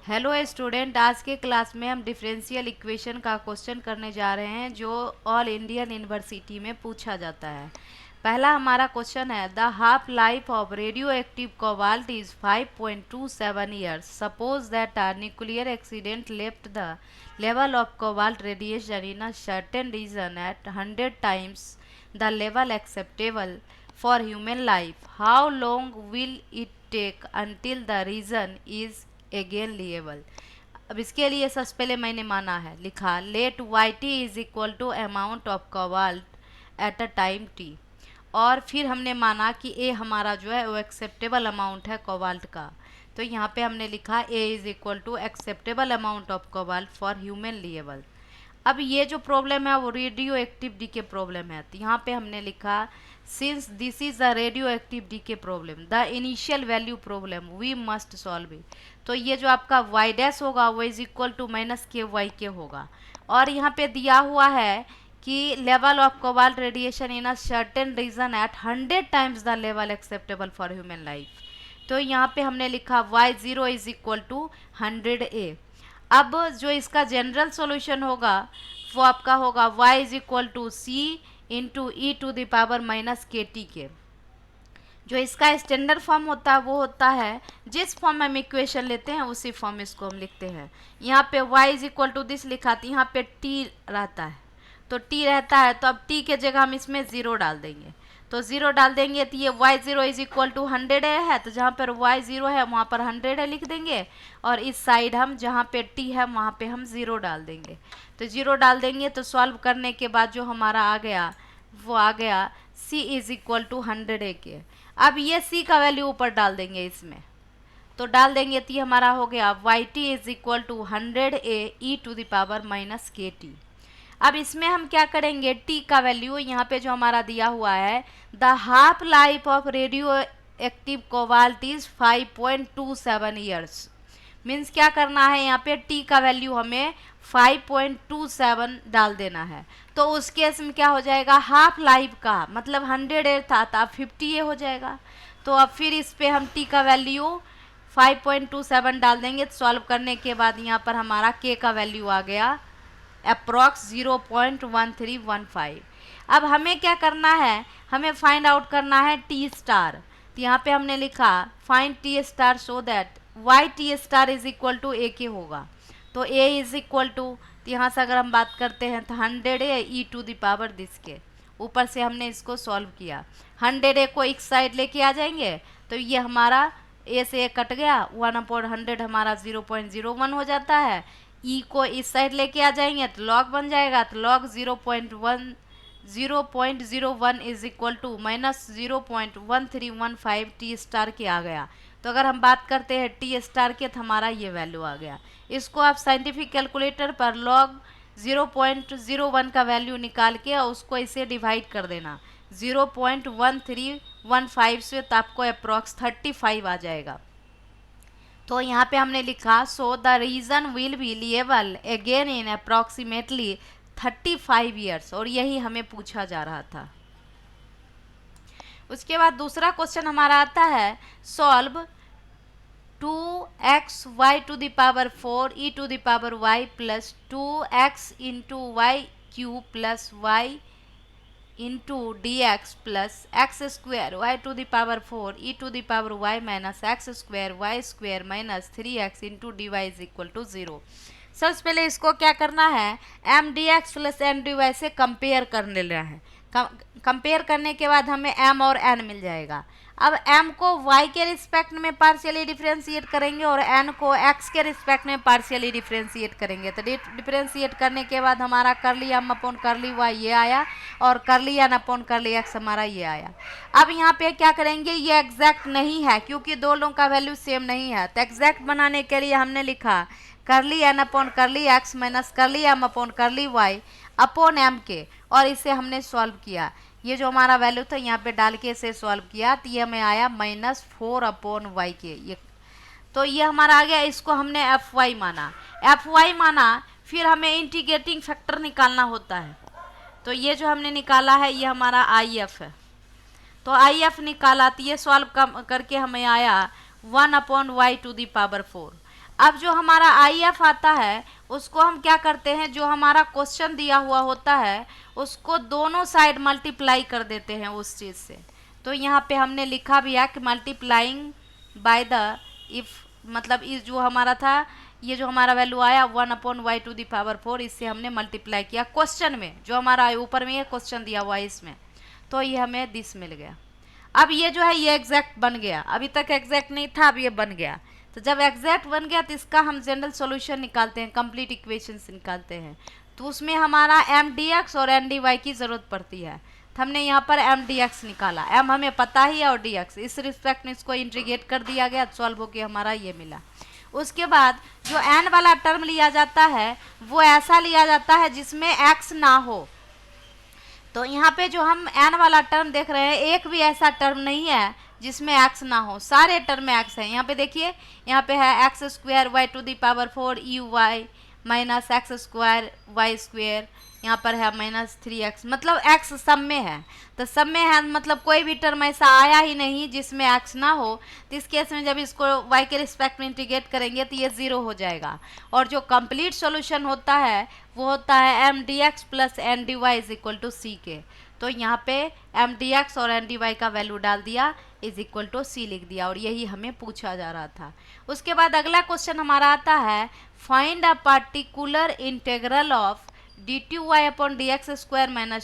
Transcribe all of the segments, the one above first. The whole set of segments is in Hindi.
हेलो स्टूडेंट, आज के क्लास में हम डिफरेंशियल इक्वेशन का क्वेश्चन करने जा रहे हैं जो ऑल इंडियन यूनिवर्सिटी में पूछा जाता है। पहला हमारा क्वेश्चन है, the half life of radio active cobalt is 5.27 years. Suppose that a nuclear accident left the level of cobalt radiation in a certain region at 100 times the level acceptable for human life. How long will it take until the region is again liable. अब इसके लिए सबसे पहले मैंने माना है, लिखा let Y T is equal to amount of cobalt at a time T, और फिर हमने माना कि ए हमारा जो है वो एक्सेप्टेबल अमाउंट है कोबाल्ट का। तो यहाँ पे हमने लिखा A is equal to acceptable amount of cobalt for human liable. अब ये जो प्रॉब्लम है वो रेडियो एक्टिव डीके प्रॉब्लम है, तो यहाँ पे हमने लिखा since this is a radioactive decay problem the initial value problem we must solve it. तो ये जो आपका वाई डैश होगा वो is equal to minus k y के होगा, और यहाँ पे दिया हुआ है कि level of cobalt radiation in a certain region at 100 times the level acceptable for human life. तो यहाँ पे हमने लिखा y0 is equal to 100a। अब जो इसका जनरल सॉल्यूशन होगा वो आपका होगा y is equal to c into e to the power minus k t के। जो इसका स्टैंडर्ड फॉर्म होता है वो होता है, जिस फॉर्म में हम इक्वेशन लेते हैं उसी फॉर्म में इसको हम लिखते हैं। यहाँ पे y is equal to this लिखा था, यहाँ पे t रहता है, तो t रहता है, तो अब t के जगह हम इसमें 0 डाल देंगे। तो 0 डाल देंगे तो ये y0 इज इक्वल टू 100 है, तो जहाँ पर y0 है वहाँ पर 100 है लिख देंगे, और इस साइड हम जहाँ पे t है वहाँ पे हम 0 डाल देंगे। तो 0 डाल देंगे तो सॉल्व करने के बाद जो हमारा आ गया वो आ गया c इज इक्वल टू 100 के। अब ये c का वैल्यू ऊपर डाल देंगे इसमें, तो डाल देंगे तो ये हमारा हो गया y T is equal to 100 e to the power minus k t. अब इसमें हम क्या करेंगे, t का वैल्यू यहाँ पे जो हमारा दिया हुआ है, the half life of radio active cobalt is 5.27 years. Means क्या करना है, यहाँ पे t का वैल्यू हमें 5.27 डाल देना है। तो उस केस में क्या हो जाएगा, हाफ लाइफ का मतलब 100 था तो अब 50 हो जाएगा। तो अब फिर इस पे हम t का वैल्यू 5.27 डाल देंगे, तो सॉल्व करने के बाद यहाँ पर हमारा k का वैल्यू आ गया अप्रॉक्स 0.1315। अब हमें क्या करना है, हमें फाइंड आउट करना है टी स्टार। तो यहाँ पे हमने लिखा find T star so that Y T star is equal to A के होगा। तो ए इज इक्वल टू, तो यहाँ से अगर हम बात करते हैं तो 100 e to the power this के ऊपर से हमने इसको सॉल्व किया। 100 को एक साइड लेके आ जाएंगे तो ये हमारा ए से ए कट गया, 1/100 हमारा 0.01 हो जाता है। ई को इस साइड लेके आ जाएंगे तो लॉग बन जाएगा, तो log 0.01 is equal to minus 0.1315 t star के आ गया। तो अगर हम बात करते हैं टी स्टार के तो हमारा ये वैल्यू आ गया। इसको आप साइंटिफिक कैलकुलेटर पर लॉग 0.01 का वैल्यू निकाल के और उसको इसे डिवाइड कर देना 0.1315 से, तो आपको अप्रॉक्स 35 आ जाएगा। तो यहाँ पे हमने लिखा so the region will be liable again in approximately 35 years, और यही हमें पूछा जा रहा था। उसके बाद दूसरा क्वेश्चन हमारा आता है, solve 2xy to the power 4 e to the power y plus 2x into y cube plus y into d x plus x square y to the power 4 e to the power y minus x square y square minus 3x into d Y is equal to 0। सबसे पहले इसको क्या करना है, M D x plus N D y से कंपेयर करने लेना है। कंपेयर करने के बाद हमें m और n मिल जाएगा। अब m को y के रिस्पेक्ट में पार्शियली डिफ्रेंशिएट करेंगे और n को x के रिस्पेक्ट में पार्शियली डिफ्रेंशिएट करेंगे। तो डिफ्रेंशिएट करने के बाद हमारा करली m अपॉन करली y ये आया, और करली n अपॉन करली x हमारा ये आया। अब यहाँ पे क्या करेंगे, ये एग्जैक्ट नहीं है क्योंकि दो लोगों का वैल्यू सेम नहीं है, तो एग्जैक्ट बनाने के लिए हमने लिखा करली n अपॉन करली x माइनस करली m अपॉन करली y अपॉन m के, और इसे हमने सॉल्व किया। ये जो हमारा वैल्यू था यहाँ पे डाल के इसे सॉल्व किया तो ये हमें आया -4/y के। ये तो ये हमारा आ गया, इसको हमने fy माना। fy माना फिर हमें इंटीग्रेटिंग फैक्टर निकालना होता है, तो ये जो हमने निकाला है ये हमारा if है। तो if निकाला तो ये सॉल्व करके हमें आया 1/y टू द पावर 4। अब जो हमारा आई एफ आता है उसको हम क्या करते हैं, जो हमारा क्वेश्चन दिया हुआ होता है उसको दोनों साइड मल्टीप्लाई कर देते हैं उस चीज़ से। तो यहाँ पे हमने लिखा भी है कि मल्टीप्लाइंग बाय द इफ, मतलब इस जो हमारा था, ये जो हमारा वैल्यू आया 1/y⁴, इससे हमने मल्टीप्लाई किया क्वेश्चन में, जो हमारा ऊपर में ये क्वेश्चन दिया हुआ है इसमें, तो ये हमें दिस मिल गया। अब ये जो है ये एग्जैक्ट बन गया, अभी तक एग्जैक्ट नहीं था, अब ये बन गया। तो जब एग्जैक्ट बन गया तो इसका हम जनरल सॉल्यूशन निकालते हैं, कंप्लीट इक्वेशंस निकालते हैं। तो उसमें हमारा एम डी एक्स और एन डी वाई की ज़रूरत पड़ती है। तो हमने यहाँ पर एम डी एक्स निकाला, एम हमें पता ही है और डी एक्स, इस रिस्पेक्ट में इसको इंटीग्रेट कर दिया गया, सॉल्व होकर हमारा ये मिला। उसके बाद जो एन वाला टर्म लिया जाता है वो ऐसा लिया जाता है जिसमें एक्स ना हो। तो यहाँ पे जो हम एन वाला टर्म देख रहे हैं, एक भी ऐसा टर्म नहीं है जिसमें एक्स ना हो, सारे टर्म में एक्स है। यहाँ पे देखिए, यहाँ पे है x² you Y minus x² y², यहाँ पर है -3x, मतलब x सब में है। तो सब में है मतलब कोई भी टर्म ऐसा आया ही नहीं जिसमें x ना हो। तो इस केस में जब इसको y के रिस्पेक्ट में इंटीग्रेट करेंगे तो ये 0 हो जाएगा। और जो कंप्लीट सॉल्यूशन होता है वो होता है M D x plus N D Y is equal to C के। तो यहाँ पे एम डी एक्स और एन डी वाई का वैल्यू डाल दिया, इज इक्वल टू सी लिख दिया, और यही हमें पूछा जा रहा था। उसके बाद अगला क्वेश्चन हमारा आता है, find a particular integral of dy/dx²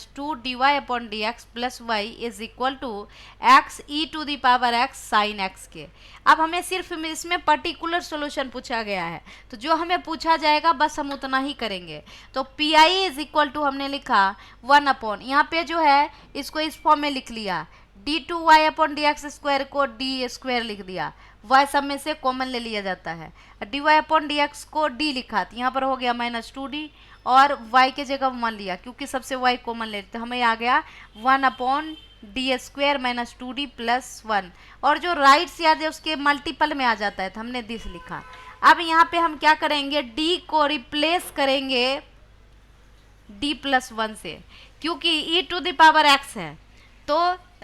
- 2 dy/dx plus y is equal to x e⁴x sin x के। अब हमें सिर्फ इसमें पर्टिकुलर सॉल्यूशन पूछा गया है, तो जो हमें पूछा जाएगा बस हम उतना ही करेंगे। तो P I is equal to हमने लिखा 1/, यहाँ पे जो है इसको इस फॉर्म में लिख लिया, d2y/dx² को d² लिख दिया, y सब में से कॉमन ले लिया जाता है, dy/dx को d लिखा, तो यहाँ पर हो गया -2d, और y के जगह 1 लिया क्योंकि सबसे y कॉमन लेते, तो हमें आ गया 1/d² - 2d प्लस 1, और जो राइट साइड है उसके मल्टीपल में आ जाता है तो हमने दिस लिखा। अब यहाँ पे हम क्या करेंगे, d को रिप्लेस करेंगे d+1 से, क्योंकि e⁴x है, तो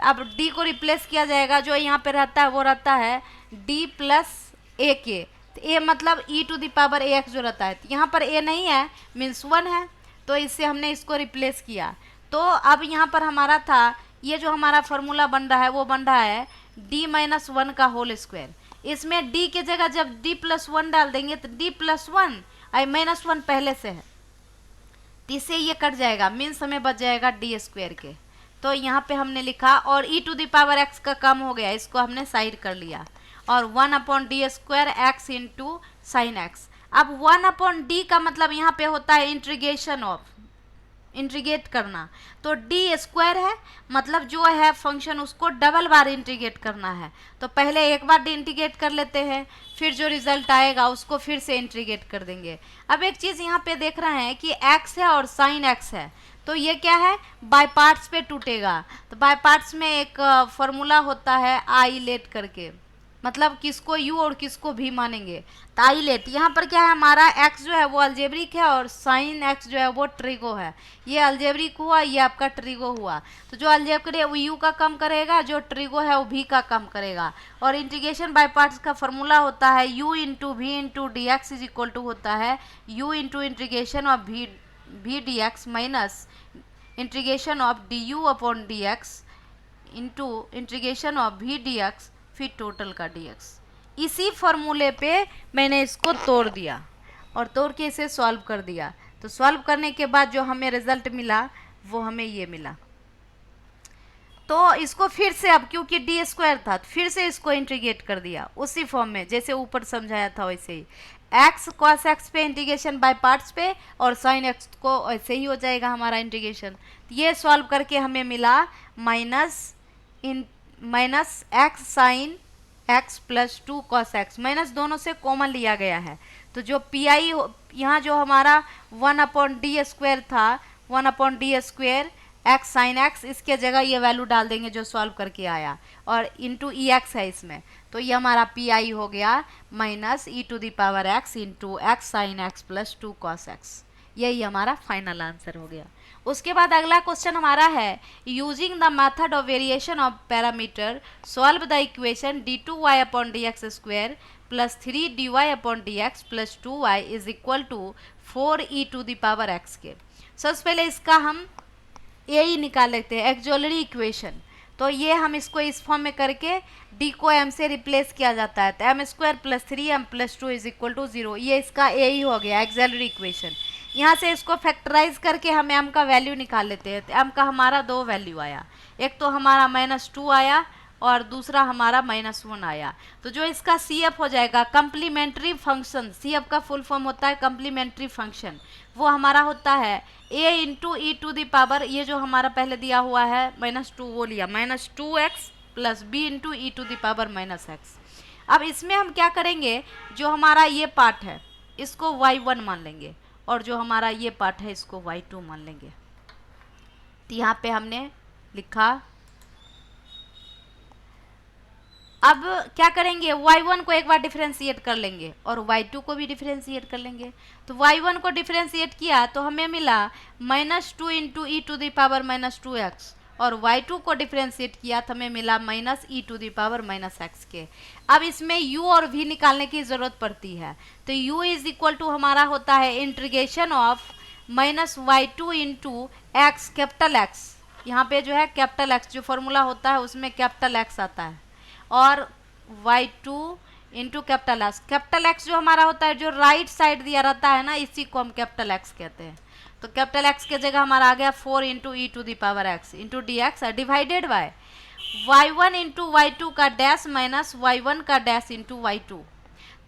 अब d को रिप्लेस किया जाएगा, जो यहाँ पे रहता है वो रहता है d+a a मतलब e⁴ax जो रहता है, तो यहाँ पर a नहीं है मीन्स 1 है, तो इससे हमने इसको रिप्लेस किया। तो अब यहाँ पर हमारा था, ये जो हमारा फॉर्मूला बन रहा है वो बन रहा है d-1 का होल स्क्वायर। इसमें d के जगह जब d+1 डाल देंगे तो d+1 -1 पहले से है, तो इससे ये कट जाएगा, मीन्स हमें बच जाएगा d² के। तो यहाँ पे हमने लिखा, और e⁴x का कम हो गया, इसको हमने साइड कर लिया, और 1/d² x into sine x. अब 1/d का मतलब यहाँ पे होता है इंटीग्रेशन ऑफ, इंटीग्रेट करना, तो d² है मतलब जो है फंक्शन उसको डबल बार इंटीग्रेट करना है, तो पहले एक बार इंटीग्रेट कर लेते हैं, फिर जो रिजल्ट आएगा उसको फिर से इंटीग्रेट कर देंगे। अब एक चीज़ यहाँ पे देख रहे हैं कि x है और साइन x है, तो ये क्या है, बाय पार्ट्स पे टूटेगा। तो बाय पार्ट्स में एक फॉर्मूला होता है आई लेट करके, मतलब किसको u और किसको भी मानेंगे, तो आई लेट। यहाँ पर क्या है, हमारा x जो है वो अल्जेब्रिक है और साइन x जो है वो ट्रिगो है, ये अल्जेब्रिक हुआ, ये आपका ट्रिगो हुआ। तो जो अल्जेब्रिक वो u का कम करेगा, जो ट्रिगो है वो v का कम करेगा। और इंटीग्रेशन बाय पार्ट्स का फॉर्मूला होता है u into v into d x is equal to होता है u into integration of v d x minus integration of d u upon d x into integration of v d x फिर टोटल का dx। इसी फॉर्मूले पे मैंने इसको तोड़ दिया और तोड़ के इसे सॉल्व कर दिया। तो सॉल्व करने के बाद जो हमें रिजल्ट मिला वो हमें ये मिला। तो इसको फिर से, अब क्योंकि d² था तो फिर से इसको इंटीग्रेट कर दिया उसी फॉर्म में जैसे ऊपर समझाया था वैसे ही, x cos x पे इंटीग्रेशन बाय पार्ट्स पे, और sin x को ऐसे ही हो जाएगा हमारा इंटीग्रेशन। ये सॉल्व करके हमें मिला minus x sine x plus 2 cos x, minus दोनों से कॉमन लिया गया है। तो जो पी आई यहाँ जो हमारा 1/d² था, 1/d² x साइन x, इसके जगह ये वैल्यू डाल देंगे जो सॉल्व करके आया, और इंटू ई एक्स है इसमें, तो ये हमारा पी आई हो गया -e⁴x into x sine x plus 2 cos x। यही हमारा फाइनल आंसर हो गया। उसके बाद अगला क्वेश्चन हमारा है, using the method of variation of parameter solve the equation d2y/dx² plus 3 dy upon d x plus 2y is equal to 4e⁻x के। सबसे पहले इसका हम यही निकाल लेते हैं एक्सऑलरी इक्वेशन। तो ये हम इसको इस फॉर्म में करके डी को एम से रिप्लेस किया जाता है, तो m square plus 3m plus 2 is equal to 0। ये इसका यही हो गया एक्सऑलरी इक्वेशन। यहाँ से इसको फैक्टराइज करके हम m का वैल्यू निकाल लेते हैं। तो m का हमारा दो वैल्यू आया, एक तो हमारा -2 आया और दूसरा हमारा -1 आया। तो जो इसका CF हो जाएगा कम्प्लीमेंट्री फंक्शन, CF का फुल फॉर्म होता है कम्प्लीमेंट्री फंक्शन, वो हमारा होता है a into e to the power, ये जो हमारा पहले दिया हुआ है -2 वो लिया, -2x plus b into e to the power -x। अब इसमें हम क्या करेंगे, जो हमारा ये पार्ट है इसको y1 मान लेंगे और जो हमारा ये पार्ट है इसको y2 मान लेंगे। तो यहाँ पे हमने लिखा। अब क्या करेंगे, y1 को एक बार डिफरेंशिएट कर लेंगे और y2 को भी डिफरेंशिएट कर लेंगे। तो y1 को डिफरेंशिएट किया तो हमें मिला -2 into e to the power -2x और y2 को डिफरेंशिएट किया तो हमें मिला -e⁻x के। अब इसमें u और v निकालने की ज़रूरत पड़ती है, तो u इज इक्वल टू हमारा होता है integration of -y2 into x capital x। यहाँ पे जो है कैपिटल x जो फॉर्मूला होता है उसमें कैपिटल x आता है और y2 into capital x। Capital x जो हमारा होता है जो राइट साइड दिया रहता है ना, इसी को हम कैपिटल x कहते हैं। तो कैपिटल x के जगह हमारा आ गया 4 into e to the power x into d x divided by y1 into y2 का डैश माइनस y1 का डैश इंटू y2।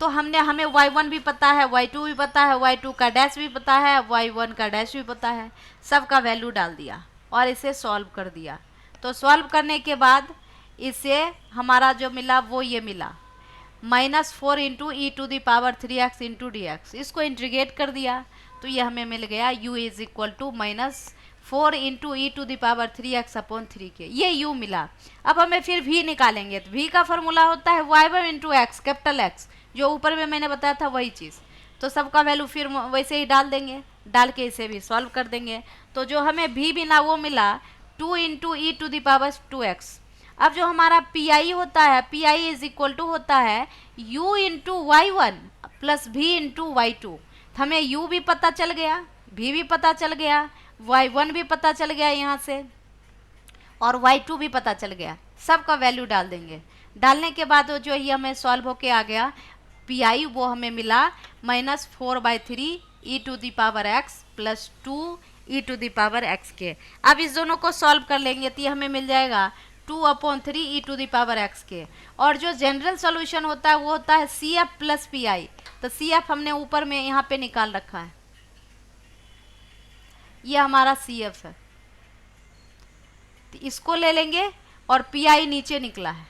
तो हमें y1 भी पता है, y2 भी पता है, y2 का डैश भी पता है, y1 का डैश भी पता है, सबका वैल्यू डाल दिया और इसे सॉल्व कर दिया। तो सॉल्व करने के बाद इसे हमारा जो मिला वो ये मिला -4 into e to the power 3x into d x. इसको इंटीग्रेट कर दिया तो ये हमें मिल गया u is equal to -4 into e to the power 3x upon 3 के, ये u मिला। अब हमें फिर v निकालेंगे, तो v का फॉर्मूला होता है y1 into x capital x, जो ऊपर में मैंने बताया था वही चीज़। तो सबका वैल्यू फिर वैसे ही डाल देंगे, डाल के इसे भी सॉल्व कर देंगे। तो जो हमें v मिला वो मिला 2 into e to the power 2x। अब जो हमारा PI होता है, PI इज इक्वल टू होता है u into y1 plus v into y2। हमें u भी पता चल गया, v भी पता चल गया, y1 भी पता चल गया यहाँ से और y2 भी पता चल गया। सबका वैल्यू डाल देंगे, डालने के बाद जो ये हमें सॉल्व होके आ गया PI, वो हमें मिला -4/3 E to the power x plus 2 E to the power x के। अब इस दोनों को सॉल्व कर लेंगे तो ये हमें मिल जाएगा 2/3 ई टू दी पावर x के। और जो जनरल सॉल्यूशन होता है वो होता है CF प्लस PI। तो CF हमने ऊपर में यहाँ पे निकाल रखा है, ये हमारा CF है, तो इसको ले लेंगे और PI नीचे निकला है,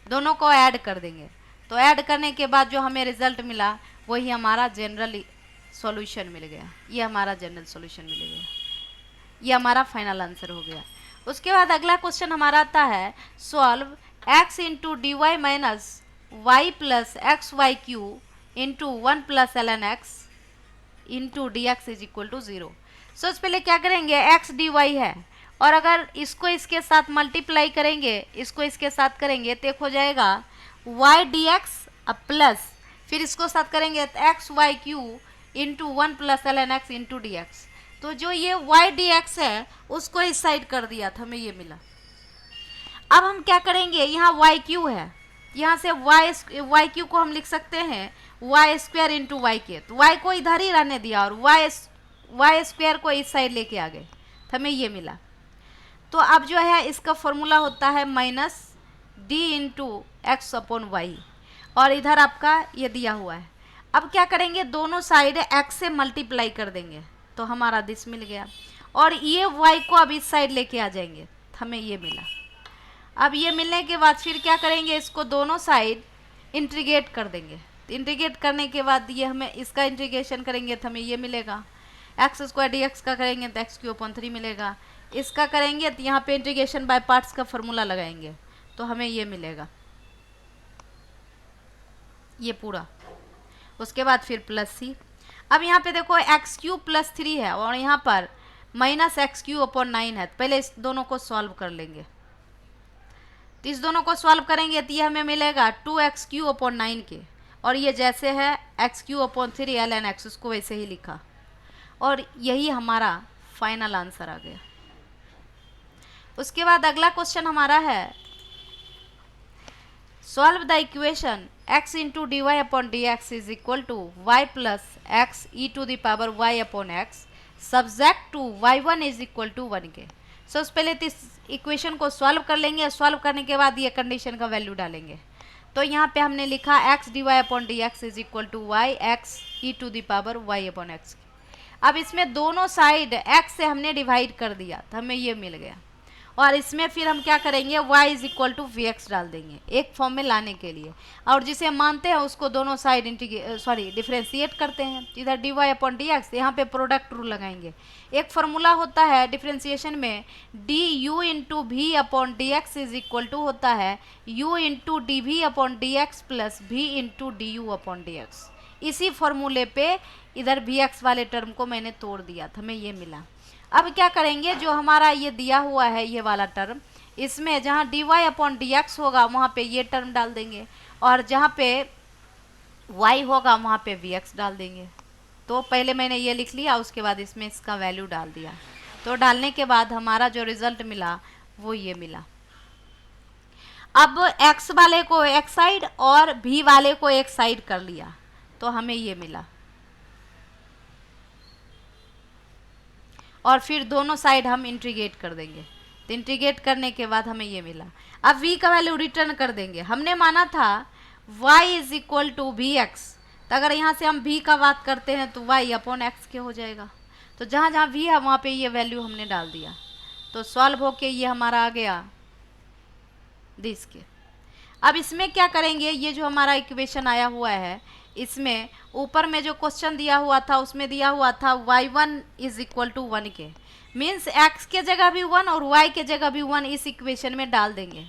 दोनों को ऐड कर देंगे। तो ऐड करने के बाद जो हमें रिजल्ट मिला वही हमारा जनरल सॉल्यूशन मिल गया, ये हमारा जनरल सॉल्यूशन मिल गया, ये हमारा फाइनल आंसर हो गया। उसके बाद अगला क्वेश्चन हमारा आता है solve x into d y minus y plus x y cube into 1 plus ln x into d x is equal to 0। So इससे पहले क्या करेंगे, x dy है और अगर इसको इसके साथ मल्टीप्लाई करेंगे, इसको इसके साथ करेंगे तो एक हो जाएगा y dx प्लस फिर इसको साथ करेंगे तो x y cube into 1 plus ln x into d x. तो जो ये y dx है उसको इस साइड कर दिया था, हमें ये मिला। अब हम क्या करेंगे, यहाँ y क्यू है, यहाँ से y क्यू को हम लिख सकते हैं y स्क्वायर इंटू वाई के। तो y को इधर ही रहने दिया और y स्क्वायर को इस साइड लेके आ गए, तो हमें ये मिला। तो अब जो है इसका फॉर्मूला होता है -d into x upon y और इधर आपका ये दिया हुआ है। अब क्या करेंगे, दोनों साइड x से मल्टीप्लाई कर देंगे तो हमारा दिस मिल गया और ये y को अब इस साइड लेके आ जाएंगे तो हमें ये मिला। अब ये मिलने के बाद फिर क्या करेंगे, इसको दोनों साइड इंटीग्रेट कर देंगे। तो इंटीग्रेट करने के बाद ये हमें इसका इंटीग्रेशन करेंगे तो हमें ये मिलेगा, एक्स स्क्वायर डी एक्स का करेंगे तो एक्स क्यू अपॉन 3 मिलेगा। इसका करेंगे तो यहाँ पे इंटीग्रेशन बाय पार्ट्स का फॉर्मूला लगाएंगे तो हमें ये मिलेगा, ये पूरा। उसके बाद फिर प्लस c। अब यहाँ पे देखो एक्स क्यू प्लस 3 है और यहाँ पर -x³ अपॉन 9 है। पहले इस दोनों को सॉल्व कर लेंगे, तो इस दोनों को सॉल्व करेंगे तो ये हमें मिलेगा 2x³ अपॉन 9 के और ये जैसे है x³/3 उसको वैसे ही लिखा, और यही हमारा फाइनल आंसर आ गया। उसके बाद अगला क्वेश्चन हमारा है, solve the equation x into dy upon d x is equal to y plus x e to the power y upon x subject to y1 is equal to 1 के। सो पहले तो इस इक्वेशन को सॉल्व कर लेंगे, सॉल्व करने के बाद ये कंडीशन का वैल्यू डालेंगे। तो यहाँ पे हमने लिखा x dy upon d x is equal to y x e to the power y upon x. अब इसमें दोनों साइड x से हमने डिवाइड कर दिया तो हमें ये मिल गया, और इसमें फिर हम क्या करेंगे, y is equal to v x डाल देंगे एक फॉर्म में लाने के लिए, और जिसे मानते हैं उसको दोनों साइड डिफ्रेंशिएट करते हैं। इधर dy अपॉन डी एक्स, यहाँ पे प्रोडक्ट रूल लगाएंगे। एक फार्मूला होता है डिफ्रेंशिएशन में, d u into v upon d x is equal to होता है u into d v upon d x plus v into d u upon d x. इसी फॉर्मूले पे इधर वी एक्स वाले टर्म को मैंने तोड़ दिया था, हमें ये मिला। अब क्या करेंगे, जो हमारा ये दिया हुआ है ये वाला टर्म, इसमें जहाँ d y upon d x होगा वहाँ पे ये टर्म डाल देंगे, और जहाँ पे y होगा वहाँ पे वी एक्स डाल देंगे। तो पहले मैंने ये लिख लिया, उसके बाद इसमें इसका वैल्यू डाल दिया। तो डालने के बाद हमारा जो रिजल्ट मिला वो ये मिला। अब x वाले को एक साइड और v वाले को एक साइड कर लिया तो हमें ये मिला, और फिर दोनों साइड हम इंटीग्रेट कर देंगे। तो इंटीग्रेट करने के बाद हमें ये मिला। अब v का वैल्यू रिटर्न कर देंगे। हमने माना था y is equal to v x, तो अगर यहाँ से हम v का बात करते हैं तो y अपॉन एक्स के हो जाएगा। तो जहाँ जहाँ v है वहाँ पे ये वैल्यू हमने डाल दिया, तो सॉल्व होके ये हमारा आ गया दिस के। अब इसमें क्या करेंगे, ये जो हमारा इक्वेशन आया हुआ है, इसमें ऊपर में जो क्वेश्चन दिया हुआ था उसमें दिया हुआ था y1 इज इक्वल टू 1 के, मीन्स x के जगह भी 1 और y के जगह भी 1 इस इक्वेशन में डाल देंगे।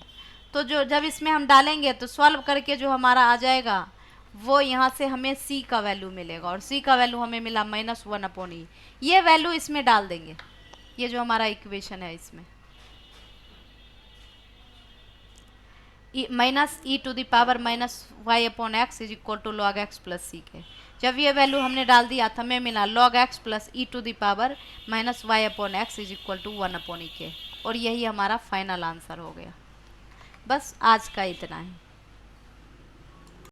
तो जो जब इसमें हम डालेंगे तो सॉल्व करके जो हमारा आ जाएगा वो यहाँ से हमें c का वैल्यू मिलेगा, और c का वैल्यू हमें मिला -1 अपॉन ई। ये वैल्यू इसमें डाल देंगे, ये जो हमारा इक्वेशन है इसमें minus E to the power -y upon X is equal to log X plus C के। जब ये वैल्यू हमने डाल दिया था हमें मिला log X plus E to the power -y upon X is equal to 1 upon E के, और यही हमारा फाइनल आंसर हो गया। बस आज का इतना ही।